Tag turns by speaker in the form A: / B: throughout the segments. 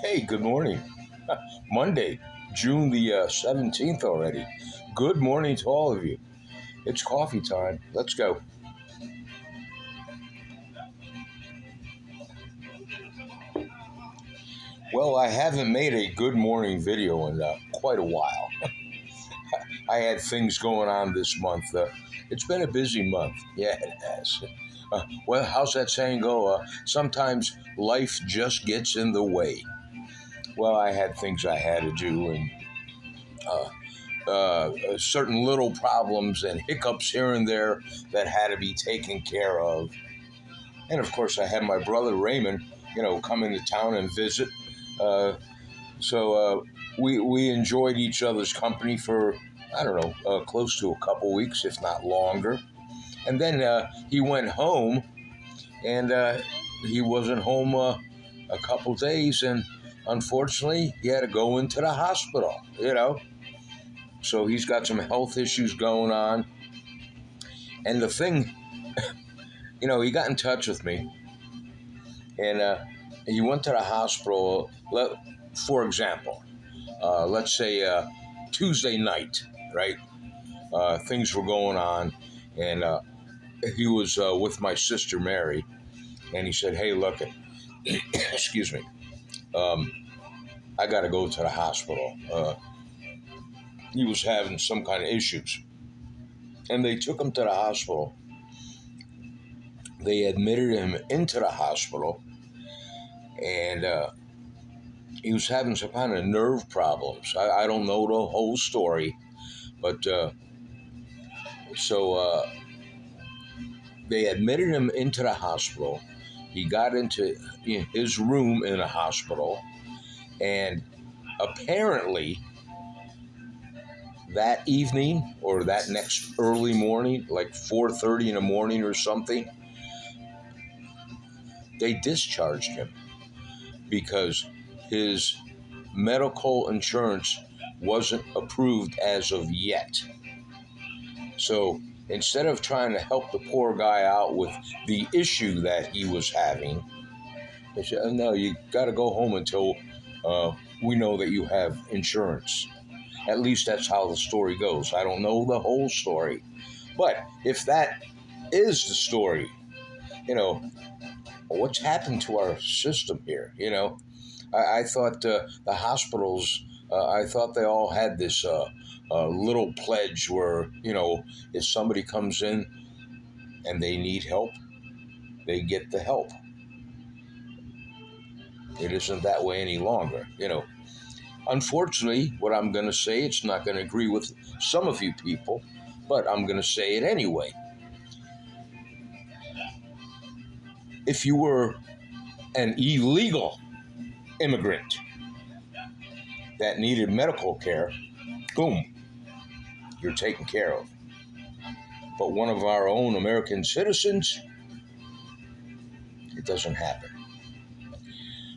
A: Hey, good morning. Monday, June the 17th already. Good morning to all of you. It's coffee time. Let's go. Well, I haven't made a good morning video in quite a while. I had things going on this month. It's been a busy month. Yeah, it has. Well, how's that saying go? Sometimes life just gets in the way. Well, I had things I had to do, and certain little problems and hiccups here and there that had to be taken care of. And of course, I had my brother Raymond, come into town and visit. Uh, so we enjoyed each other's company for, I don't know, close to a couple weeks, if not longer. And then he went home, and he wasn't home a couple days, and unfortunately, he had to go into the hospital. So he's got some health issues going on. And the thing, he got in touch with me, and he went to the hospital. For example, let's say Tuesday night, right? Things were going on, and he was with my sister Mary, and he said, "Hey, look, excuse me, um, I got to go to the hospital." He was having some kind of issues, and they took him to the hospital. They admitted him into the hospital, and he was having some kind of nerve problems. I don't know the whole story, but so they admitted him into the hospital. He got into his room in the hospital, and apparently that evening or that next early morning, like 4:30 in the morning or something, they discharged him because his medical insurance wasn't approved as of yet. So instead of trying to help the poor guy out with the issue that he was having, they said, "Oh, no, you got to go home until we know that you have insurance." At least that's how the story goes. I don't know the whole story. But if that is the story, what's happened to our system here? I thought the hospitals, I thought they all had this little pledge where, if somebody comes in and they need help, they get the help. It isn't that way any longer. Unfortunately, what I'm going to say, it's not going to agree with some of you people, but I'm going to say it anyway. If you were an illegal immigrant that needed medical care, boom, you're taken care of. But one of our own American citizens, it doesn't happen.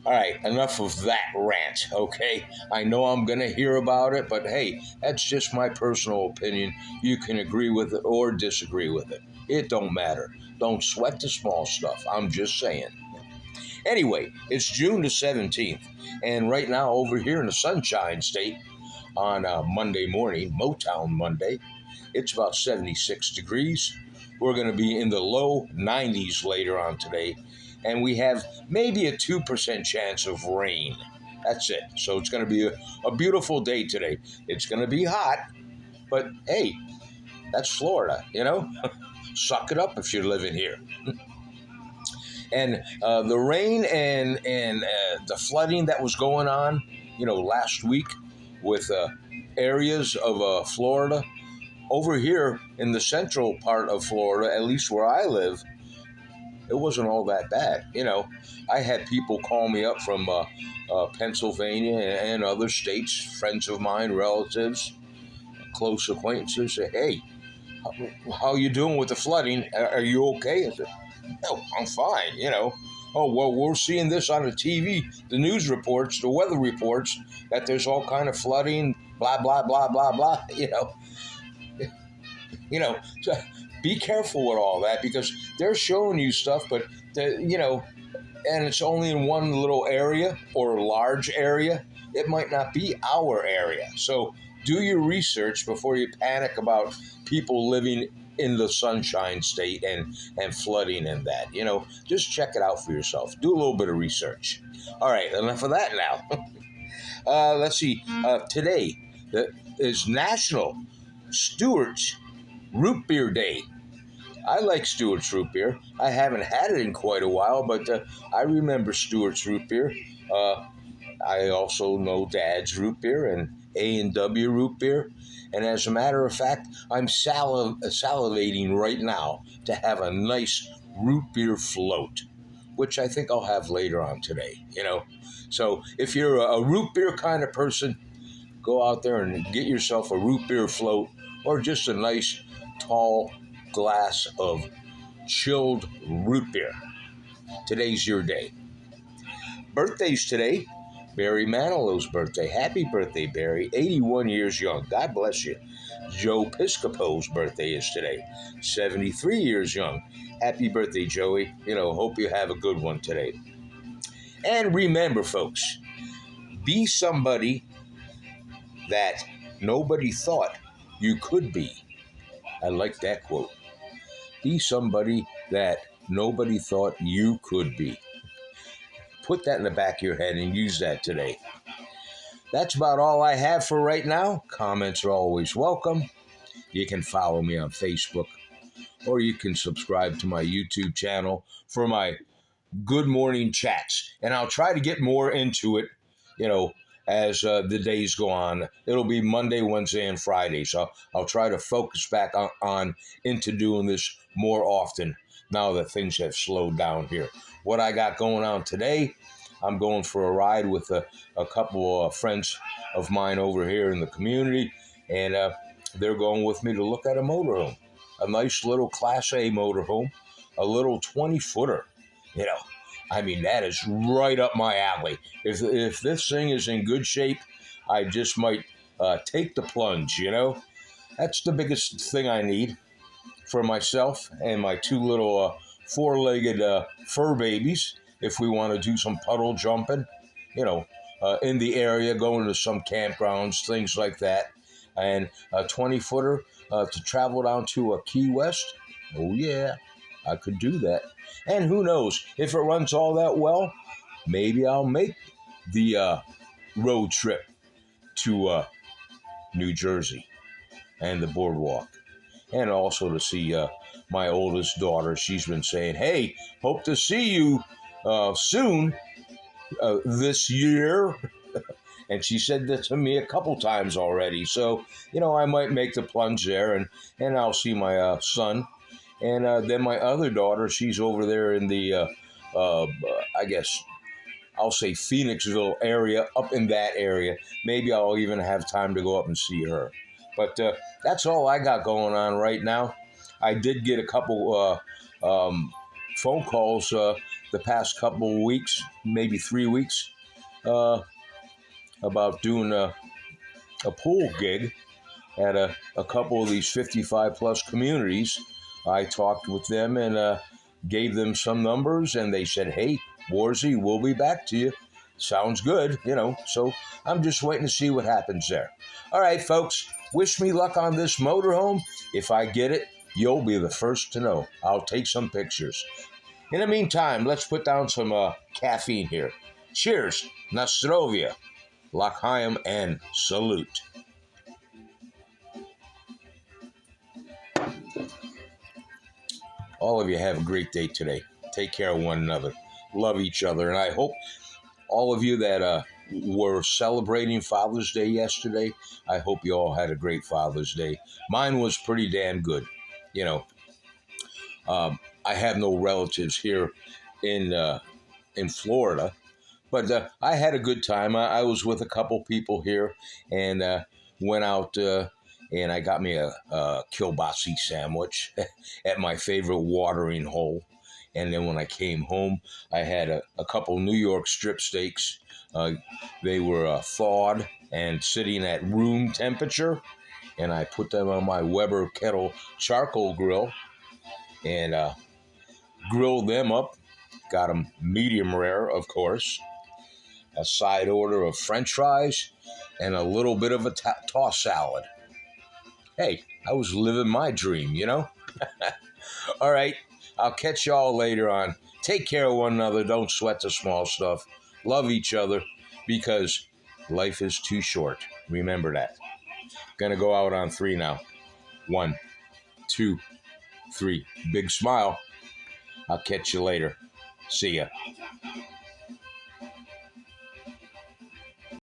A: All right, enough of that rant, okay? I know I'm going to hear about it, but hey, that's just my personal opinion. You can agree with it or disagree with it. It don't matter. Don't sweat the small stuff. I'm just saying. Anyway, it's June the 17th, and right now over here in the Sunshine State on Monday morning, Motown Monday, it's about 76 degrees. We're going to be in the low 90s later on today, and we have maybe a 2% chance of rain. That's it. So it's going to be a beautiful day today. It's going to be hot, but hey, that's Florida. Suck it up if you're living here. And the rain and the flooding that was going on, last week with areas of Florida, over here in the central part of Florida, at least where I live, it wasn't all that bad. I had people call me up from Pennsylvania and other states, friends of mine, relatives, close acquaintances, say, "Hey, how you doing with the flooding? Are you okay?" I said, "No, I'm fine. Oh, well, we're seeing this on the TV, the news reports, the weather reports, that there's all kind of flooding, blah, blah, blah, blah, blah." So be careful with all that because they're showing you stuff, but, and it's only in one little area or large area, it might not be our area. So do your research before you panic about people living in the Sunshine State and flooding and that. Just check it out for yourself. Do a little bit of research. All right, enough of that now. Let's see. Today is National Stewart's Root Beer Day. I like Stewart's root beer. I haven't had it in quite a while, but I remember Stewart's root beer. I also know Dad's root beer and A&W root beer. And as a matter of fact, I'm salivating right now to have a nice root beer float, which I think I'll have later on today. So if you're a root beer kind of person, go out there and get yourself a root beer float or just a nice tall glass of chilled root beer. Today's your day. Birthdays today. Barry Manilow's birthday. Happy birthday, Barry. 81 years young. God bless you. Joe Piscopo's birthday is today. 73 years young. Happy birthday, Joey. Hope you have a good one today. And remember, folks, be somebody that nobody thought you could be. I like that quote. Be somebody that nobody thought you could be. Put that in the back of your head and use that today. That's about all I have for right now. Comments are always welcome. You can follow me on Facebook, or you can subscribe to my YouTube channel for my Good Morning Chats. And I'll try to get more into it, as the days go on. It'll be Monday, Wednesday, and Friday. So I'll try to focus back on into doing this more often now that things have slowed down here. What I got going on today, I'm going for a ride with a couple of friends of mine over here in the community, and they're going with me to look at a motorhome, a nice little Class A motorhome, a little 20-footer. That is right up my alley. If this thing is in good shape, I just might take the plunge, That's the biggest thing I need for myself and my two little four-legged fur babies if we want to do some puddle jumping, in the area, going to some campgrounds, things like that. And a 20-footer to travel down to Key West. Oh, yeah, I could do that. And who knows, if it runs all that well, maybe I'll make the road trip to New Jersey and the boardwalk. And also to see my oldest daughter. She's been saying, hey, hope to see you soon this year. And she said that to me a couple times already. So, I might make the plunge there and I'll see my son. And then my other daughter, she's over there in the, I guess, I'll say Phoenixville area, up in that area. Maybe I'll even have time to go up and see her. But that's all I got going on right now. I did get a couple phone calls the past couple of weeks, maybe 3 weeks, about doing a pool gig at a couple of these 55-plus communities. I talked with them and gave them some numbers, and they said, hey, Warzy, we'll be back to you. Sounds good, so I'm just waiting to see what happens there. All right, folks, wish me luck on this motorhome. If I get it, you'll be the first to know. I'll take some pictures. In the meantime, let's put down some caffeine here. Cheers, Nastrovia, L'chaim, and salute. All of you have a great day today. Take care of one another. Love each other. And I hope all of you that were celebrating Father's Day yesterday, I hope you all had a great Father's Day. Mine was pretty damn good. I have no relatives here in Florida, but I had a good time. I was with a couple people here and went out and I got me a kielbasa sandwich at my favorite watering hole. And then when I came home, I had a couple New York strip steaks. They were thawed and sitting at room temperature. And I put them on my Weber Kettle charcoal grill and grilled them up. Got them medium rare, of course. A side order of French fries and a little bit of a tossed salad. Hey, I was living my dream, you know? All right, I'll catch y'all later on. Take care of one another. Don't sweat the small stuff. Love each other because life is too short. Remember that. Gonna go out on 3 now. 1, 2, 3. Big smile. I'll catch you later. See ya.